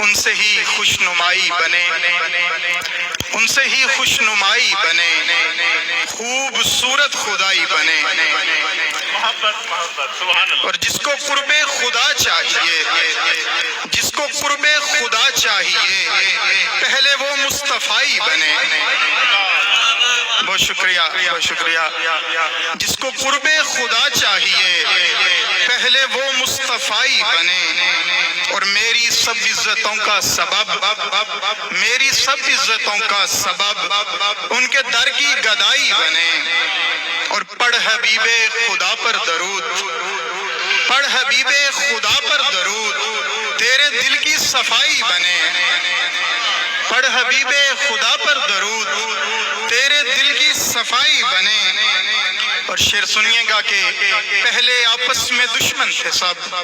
ان سے ہی خوشنمائی بنے، ان سے ہی خوشنمائی بنے، خوبصورت خدائی بنے۔ اور جس کو قرب خدا چاہیے، جس کو قرب خدا چاہیے، پہلے وہ مصطفی بنے۔ بہت شکریہ، بہت شکریہ۔ جس کو قرب خدا چاہیے، پہلے وہ مصطفی بنے، اور میری سب عزتوں کا سبب، میری سب عزتوں کا سبب ان کے در کی گدائی بنے۔ اور پڑھ حبیب خدا پر درود، پڑھ حبیب خدا پر درود، تیرے دل کی صفائی بنے۔ پڑھ حبیب خدا پر درود، تیرے دل کی صفائی بنے۔ اور شعر سنیے گا کہ پہلے آپس میں دشمن تھے سب،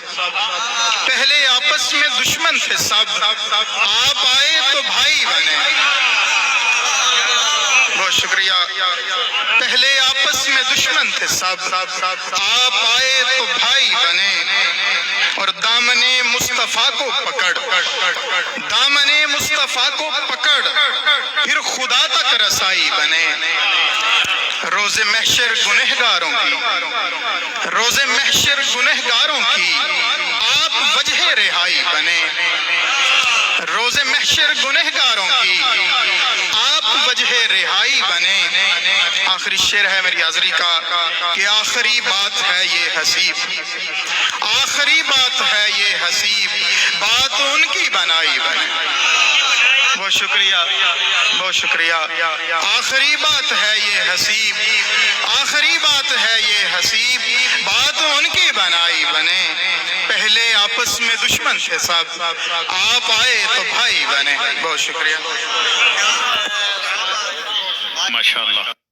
پہلے آپس میں دشمن تھے سب، آپ آئے تو بھائی بنے۔ بہت شکریہ۔ پہلے آپس میں دشمن تھے سب، آپ آئے تو بھائی بنے۔ اور دامن مصطفیٰ کو پکڑ، دامن مصطفیٰ کو پکڑ، پھر خدا تک رسائی بنے۔ روز محشر گنہگاروں کی، روز محشر گنہگاروں کی آپ وجہ رہائی بنے۔ روز محشر گنہگاروں کی آپ وجہ رہائی بنے۔ آخری شعر ہے میری حاضری کا کہ آخری بات ہے یہ حسیب، آخری بات ہے یہ حسیب، بات ان کی بنائی بنے۔ بہت شکریہ، بہت شکریہ۔ آخری بات ہے یہ حسیب، آخری بات ہے یہ حسیب، بات ان کی بنائی بنے۔ پہلے آپس میں دشمن تھے سب، آپ آئے تو بھائی بنے۔ بہت شکریہ۔ ماشاءاللہ۔